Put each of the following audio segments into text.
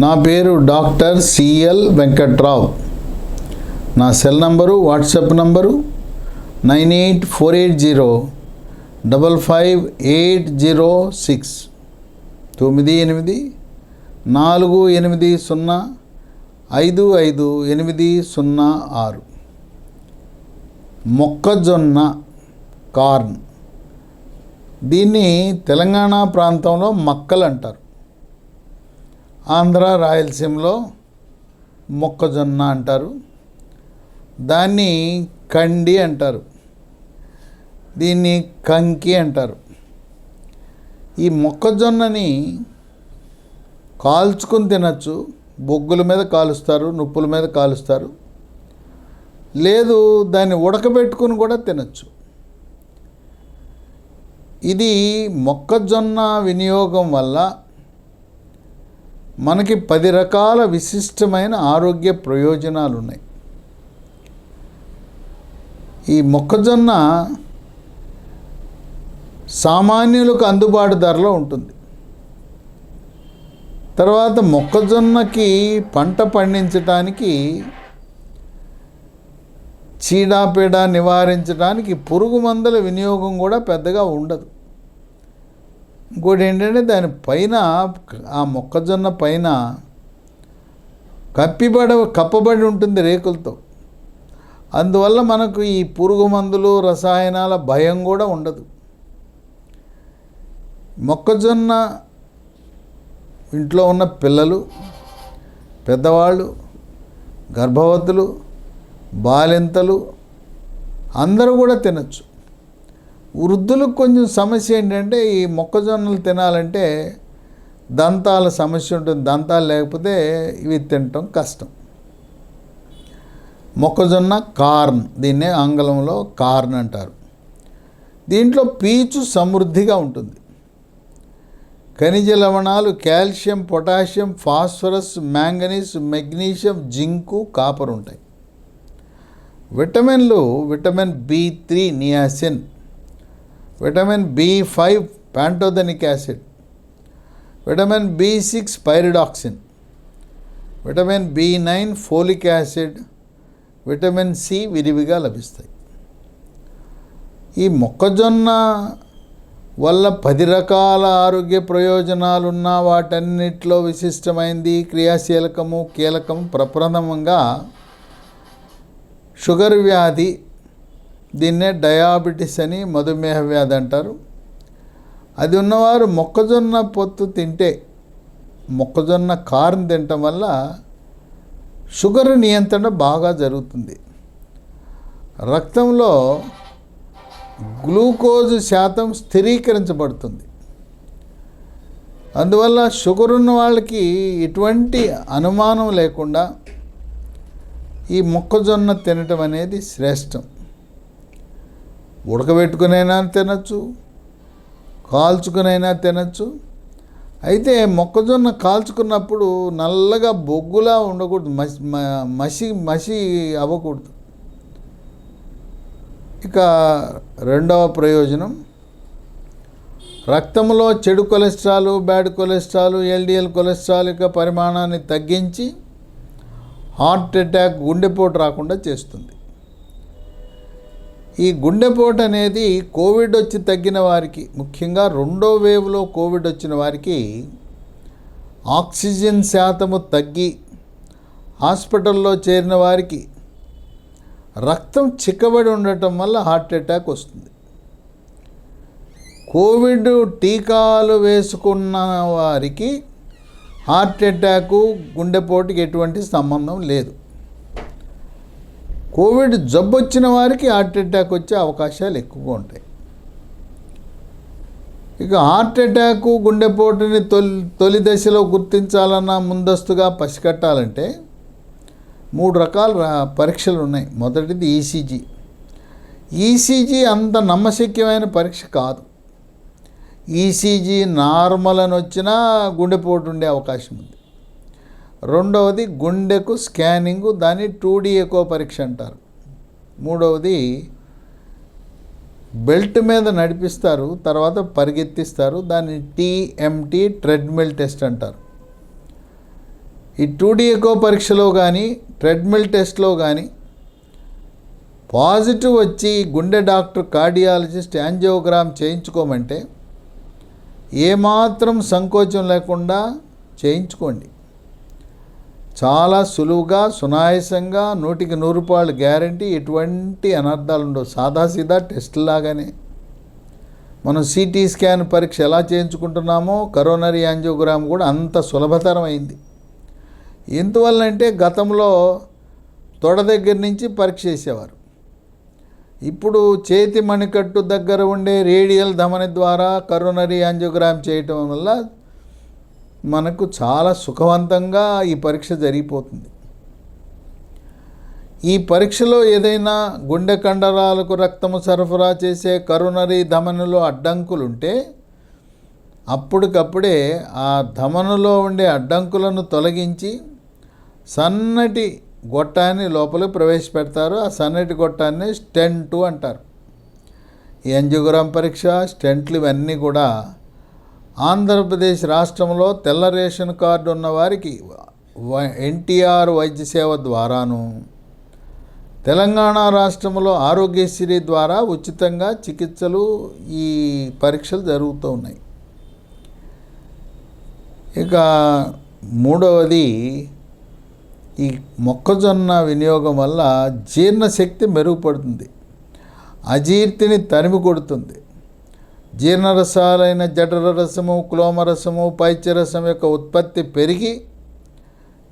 నా పేరు doctor CL Venkatrao. నా సెల్ నంబరు, వాట్సాప్ నంబరు 9848055806 9848055806. మొక్కజొన్న, కార్న్. దీన్ని తెలంగాణ ప్రాంతంలో మక్కలు అంటారు. ఆంధ్ర, రాయలసీమలో మొక్కజొన్న అంటారు. దాన్ని కండి అంటారు, దీన్ని కంకి అంటారు. ఈ మొక్కజొన్నని కాల్చుకుని తినచ్చు. బొగ్గుల మీద కాలుస్తారు, నుప్పుల మీద కాలుస్తారు. లేదు, దాన్ని ఉడకబెట్టుకుని కూడా తినచ్చు. ఇది మొక్కజొన్న వినియోగం వల్ల మనకి 10 రకాల విశిష్టమైన ఆరోగ్య ప్రయోజనాలు ఉన్నాయి. ఈ మొక్కజొన్న సామాన్యులకు అందుబాటు ధరలో ఉంటుంది. తర్వాత మొక్కజొన్నకి పంట పండించడానికి, చీడపీడ నివారించడానికి పురుగు మందుల వినియోగం కూడా పెద్దగా ఉండదు. ఇంకోటి ఏంటంటే, దానిపైన, ఆ మొక్కజొన్న పైన కప్పబడి ఉంటుంది రేకులతో. అందువల్ల మనకు ఈ పురుగు మందులు, రసాయనాల భయం కూడా ఉండదు. మొక్కజొన్న ఇంట్లో ఉన్న పిల్లలు, పెద్దవాళ్ళు, గర్భవతులు, బాలింతలు అందరూ కూడా తినచ్చు. వృద్ధులకు కొంచెం సమస్య ఏంటంటే, ఈ మొక్కజొన్నలు తినాలంటే దంతాల సమస్య ఉంటుంది. దంతాలు లేకపోతే ఇవి తినటం కష్టం. మొక్కజొన్న కార్న్, దీన్నే ఆంగ్లంలో కార్న్ అంటారు. దీంట్లో పీచు సమృద్ధిగా ఉంటుంది. ఖనిజ లవణాలు, calcium, potassium, phosphorus, manganese, magnesium, zinc, copper ఉంటాయి. విటమిన్లు: vitamin B3 niacin, vitamin B5 pantothenic acid, vitamin B6 pyridoxine, vitamin B9 folic acid, vitamin C విరివిగా లభిస్తాయి. ఈ మొక్కజొన్న వల్ల 10 రకాల ఆరోగ్య ప్రయోజనాలున్న వాటన్నిటిలో విశిష్టమైంది క్రియాశీలకము, కీలకం. ప్రప్రథమంగా షుగర్ వ్యాధి, దీన్నే డయాబెటిస్ అని, మధుమేహ వ్యాధి అంటారు. అది ఉన్నవారు మొక్కజొన్న పొత్తు తింటే, మొక్కజొన్న కార్న్ తినటం వల్ల షుగర్ నియంత్రణ బాగా జరుగుతుంది. రక్తంలో గ్లూకోజ్ శాతం స్థిరీకరించబడుతుంది. అందువల్ల షుగర్ ఉన్న వాళ్ళకి ఎటువంటి అనుమానం లేకుండా ఈ మొక్కజొన్న తినటం అనేది శ్రేష్టం. ఉడకబెట్టుకునైనా తినచ్చు, కాల్చుకునైనా తినచ్చు. అయితే మొక్కజొన్న కాల్చుకున్నప్పుడు నల్లగా బొగ్గులా ఉండకూడదు, మసి అవ్వకూడదు. ఇక రెండవ ప్రయోజనం, రక్తంలో చెడు cholesterol, bad cholesterol, LDL cholesterol యొక్క పరిమాణాన్ని తగ్గించి హార్ట్ అటాక్, గుండెపోటు రాకుండా చేస్తుంది. ఈ గుండెపోటు అనేది కోవిడ్ వచ్చి తగ్గిన వారికి, ముఖ్యంగా 2వ వేవ్లో కోవిడ్ వచ్చిన వారికి ఆక్సిజన్ శాతము తగ్గి హాస్పిటల్లో చేరిన వారికి రక్తం చిక్కబడి ఉండటం వల్ల హార్ట్ అటాక్ వస్తుంది. కోవిడ్ టీకాలు వేసుకున్న వారికి హార్ట్ అటాకు, గుండెపోటుకి ఎటువంటి సంబంధం లేదు. కోవిడ్ జబ్బు వచ్చిన వారికి హార్ట్ అటాక్ వచ్చే అవకాశాలు ఎక్కువగా ఉంటాయి. ఇక హార్ట్ అటాకు, గుండెపోటుని తొలి దశలో గుర్తించాలన్నా, ముందస్తుగా పసిగట్టాలంటే 3 రకాల పరీక్షలు ఉన్నాయి. మొదటిది ఈసీజీ. ఈసీజీ అంత నమ్మశక్యమైన పరీక్ష కాదు. ఈసీజీ నార్మల్ అని వచ్చినా గుండెపోటు ఉండే అవకాశం ఉంది. రెండవది గుండెకు స్కానింగు, దాన్ని 2D ఎకో పరీక్ష అంటారు. మూడవది బెల్ట్ మీద నడిపిస్తారు, తర్వాత పరిగెత్తిస్తారు, దాన్ని TMT ట్రెడ్మిల్ టెస్ట్ అంటారు. ఈ 2D ఎకో పరీక్షలో కానీ ట్రెడ్మిల్ టెస్ట్లో కానీ పాజిటివ్ వచ్చి గుండె డాక్టర్ కార్డియాలజిస్ట్ యాంజియోగ్రామ్ చేయించుకోమంటే ఏమాత్రం సంకోచం లేకుండా చేయించుకోండి. చాలా సులువుగా, సునాయాసంగా, 100కి 100 రూపాయలు గ్యారంటీ, ఎటువంటి అనర్థాలు ఉండవు. సాదాసీదా టెస్ట్ లాగానే మనం సిటీ స్కాన్ పరీక్ష ఎలా చేయించుకుంటున్నామో కరోనరీ యాంజియోగ్రామ్ కూడా అంత సులభతరం అయింది. ఎందువల్లంటే గతంలో తొడ దగ్గర నుంచి పరీక్ష చేసేవారు. ఇప్పుడు చేతి మణికట్టు దగ్గర ఉండే రేడియల్ ధమని ద్వారా కరోనరీ యాంజియోగ్రామ్ చేయటం వల్ల మనకు చాలా సుఖవంతంగా ఈ పరీక్ష జరిగిపోతుంది. ఈ పరీక్షలో ఏదైనా గుండె కండరాలకు రక్తము సరఫరా చేసే కరోనరీ ధమనిలో అడ్డంకులుంటే అప్పటికప్పుడే ఆ ధమనులో ఉండే అడ్డంకులను తొలగించి సన్నటి గొట్టాన్ని లోపలికి ప్రవేశపెడతారు. ఆ సన్నటి గొట్టాన్ని స్టెంట్ అంటారు. ఈ యాంజియోగ్రామ్ పరీక్ష, స్టెంట్లు ఇవన్నీ కూడా ఆంధ్రప్రదేశ్ రాష్ట్రంలో తెల్ల రేషన్ కార్డు ఉన్న వారికి ఎన్టీఆర్ వైద్య సేవ ద్వారాను, తెలంగాణ రాష్ట్రంలో ఆరోగ్యశ్రీ ద్వారా ఉచితంగా చికిత్సలు, ఈ పరీక్షలు జరుగుతూ ఉన్నాయి. ఇక మూడవది, ఈ మొక్కజొన్న వినియోగం వల్ల జీర్ణశక్తి మెరుగుపడుతుంది, అజీర్తిని తరిమి కొడుతుంది. జీర్ణరసాలైన జఠర రసము, క్లోమరసము, పైత్యరసం యొక్క ఉత్పత్తి పెరిగి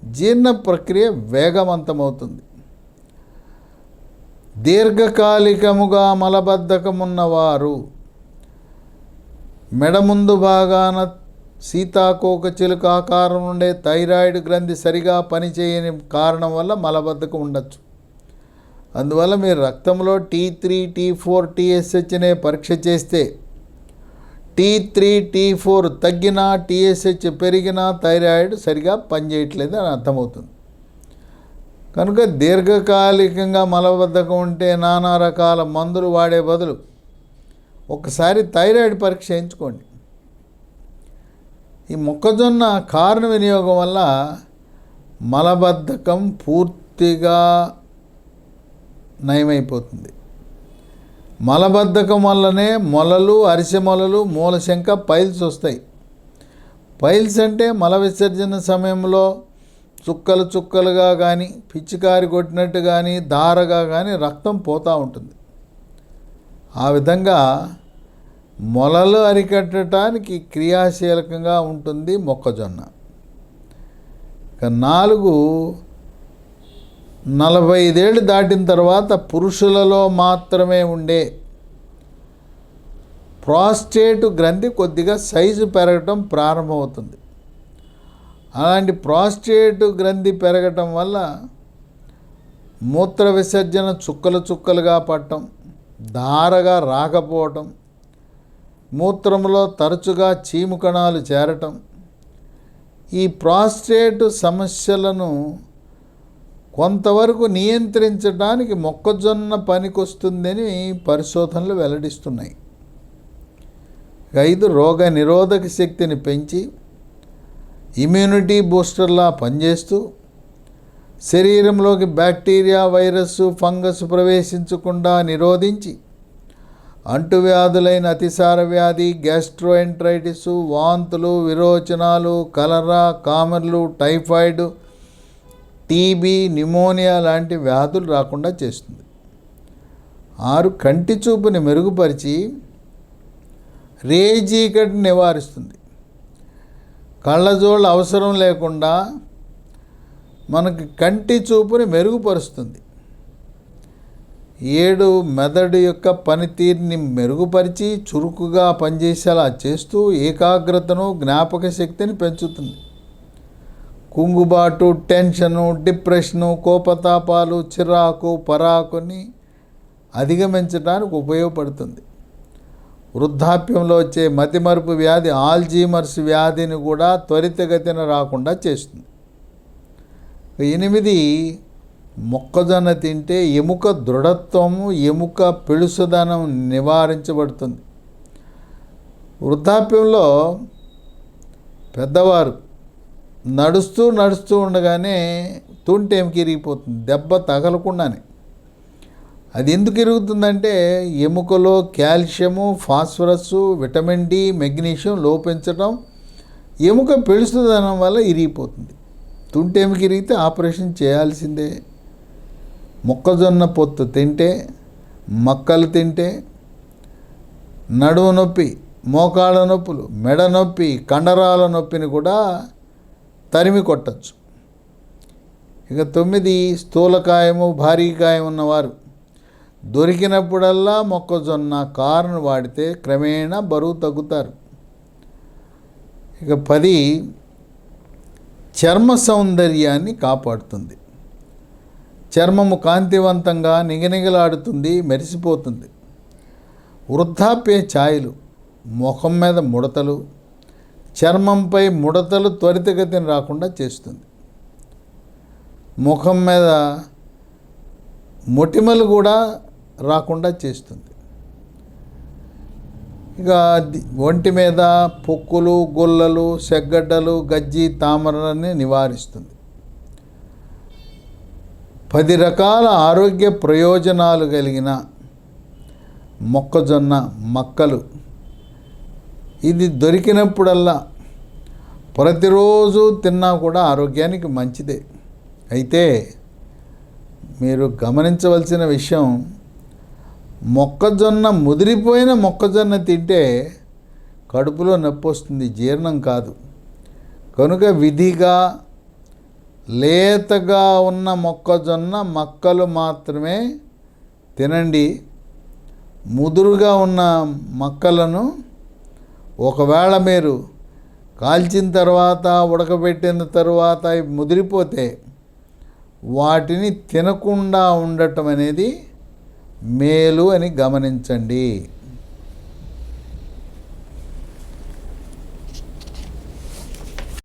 జీర్ణ ప్రక్రియ వేగవంతమవుతుంది. దీర్ఘకాలికముగా మలబద్ధకమున్నవారు మెడ ముందు భాగాన సీతాకోక చిలుక ఆకారం ఉండే థైరాయిడ్ గ్రంథి సరిగా పనిచేయని కారణం వల్ల మలబద్ధకం ఉండొచ్చు. అందువల్ల మీరు రక్తంలో T3, T4, TSH అనే పరీక్ష చేస్తే T3, T4 తగ్గినా, TSH పెరిగినా థైరాయిడ్ సరిగా పనిచేయట్లేదు అని అర్థమవుతుంది. కనుక దీర్ఘకాలికంగా మలబద్ధకం ఉంటే నానా రకాల మందులు వాడే బదులు ఒకసారి థైరాయిడ్ పరీక్ష చేయించుకోండి. ఈ మొక్కజొన్న కారణ వినియోగం వల్ల మలబద్ధకం పూర్తిగా నయమైపోతుంది. మలబద్ధకం వల్లనే మొలలు, అరిసె మొలలు, మూలశంక, పైల్స్ వస్తాయి. పైల్స్ అంటే మల విసర్జన సమయంలో చుక్కలు చుక్కలుగా కానీ, పిచ్చికారి కొట్టినట్టు కానీ, ధారగా కానీ రక్తం పోతూ ఉంటుంది. ఆ విధంగా మొలలు అరికట్టడానికి క్రియాశీలకంగా ఉంటుంది మొక్కజొన్న. ఇక 4, 45 ఏళ్ళు దాటిన తర్వాత పురుషులలో మాత్రమే ఉండే ప్రాస్టేట్ గ్రంథి కొద్దిగా సైజు పెరగటం ప్రారంభమవుతుంది. అలాంటి ప్రాస్టేట్ గ్రంథి పెరగటం వల్ల మూత్ర విసర్జన చుక్కలు చుక్కలుగా పడటం, ధారగా రాకపోవటం, మూత్రంలో తరచుగా చీము కణాలు చేరటం, ఈ ప్రాస్టేట్ సమస్యలను కొంతవరకు నియంత్రించడానికి మొక్కజొన్న పనికొస్తుందని పరిశోధనలు వెల్లడిస్తున్నాయి. 5, రోగ నిరోధక శక్తిని పెంచి ఇమ్యూనిటీ బూస్టర్లా పనిచేస్తూ శరీరంలోకి బ్యాక్టీరియా, వైరస్, ఫంగస్ ప్రవేశించకుండా నిరోధించి అంటువ్యాధులైన అతిసార వ్యాధి, గ్యాస్ట్రోఎంట్రైటిస్, వాంతులు, విరోచనాలు, కలరా, కామెర్లు, టైఫాయిడ్, టీబీ, న్యూమోనియా లాంటి వ్యాధులు రాకుండా చేస్తుంది. 6, కంటి చూపుని మెరుగుపరిచి రేచీకటిని నివారిస్తుంది. కళ్ళజోళ్ళు అవసరం లేకుండా మనకి కంటి చూపుని మెరుగుపరుస్తుంది. 7, మెదడు యొక్క పనితీరుని మెరుగుపరిచి చురుకుగా పనిచేసేలా చేస్తూ ఏకాగ్రతను, జ్ఞాపక శక్తిని పెంచుతుంది. కుంగుబాటు, టెన్షను, డిప్రెషను, కోపతాపాలు, చిరాకు, పరాకుని అధిగమించడానికి ఉపయోగపడుతుంది. వృద్ధాప్యంలో వచ్చే మతిమరుపు వ్యాధి, ఆల్జీమర్స్ వ్యాధిని కూడా త్వరితగతిన రాకుండా చేస్తుంది. 8, మొక్కజొన్న తింటే ఎముక దృఢత్వము, ఎముక పెళుసుదనం నివారించబడుతుంది. వృద్ధాప్యంలో పెద్దవారు నడుస్తూ నడుస్తూ ఉండగానే తుంటెముక ఇరిగిపోతుంది, దెబ్బ తగలకుండానే. అది ఎందుకు ఇరుగుతుందంటే ఎముకలో calcium, phosphorus, vitamin D, magnesium లోపించడం, ఎముక పెళుసుదనం వల్ల ఇరిగిపోతుంది. తుంటెముక ఇరిగితే ఆపరేషన్ చేయాల్సిందే. మొక్కజొన్న పొత్తు తింటే, మక్కలు తింటే నడుము నొప్పి, మోకాళ్ళ నొప్పులు, మెడ నొప్పి, కండరాల నొప్పిని కూడా తరిమి కొట్టచ్చు. ఇక 9, స్థూలకాయము, భారీకాయం ఉన్నవారు దొరికినప్పుడల్లా మొక్కజొన్న కారును వాడితే క్రమేణా బరువు తగ్గుతారు. ఇక 10, చర్మ సౌందర్యాన్ని కాపాడుతుంది. చర్మము కాంతివంతంగా నిగనిగలాడుతుంది, మెరిసిపోతుంది. వృద్ధాప్య ఛాయలు, ముఖం మీద ముడతలు, చర్మంపై ముడతలు త్వరితగతిని రాకుండా చేస్తుంది. ముఖం మీద మొటిమలు కూడా రాకుండా చేస్తుంది. ఇక ఒంటి మీద పొక్కులు, గుల్లలు, సెగ్గడ్డలు, గజ్జి, తామరని నివారిస్తుంది. 10 రకాల ఆరోగ్య ప్రయోజనాలు కలిగిన మొక్కజొన్న మక్కలు ఇది దొరికినప్పుడల్లా ప్రతిరోజు తిన్నా కూడా ఆరోగ్యానికి మంచిదే. అయితే మీరు గమనించవలసిన విషయం, మొక్కజొన్న ముదిరిపోయిన మొక్కజొన్న తింటే కడుపులో నొప్పి వస్తుంది, జీర్ణం కాదు. కనుక విధిగా లేతగా ఉన్న మొక్కజొన్న మక్కలు మాత్రమే తినండి. ముదురుగా ఉన్న మక్కలను ఒకవేళ మీరు కాల్చిన తర్వాత, ఉడకబెట్టిన తర్వాత ముదిరిపోతే వాటిని తినకుండా ఉండటం అనేది మేలు అని గమనించండి.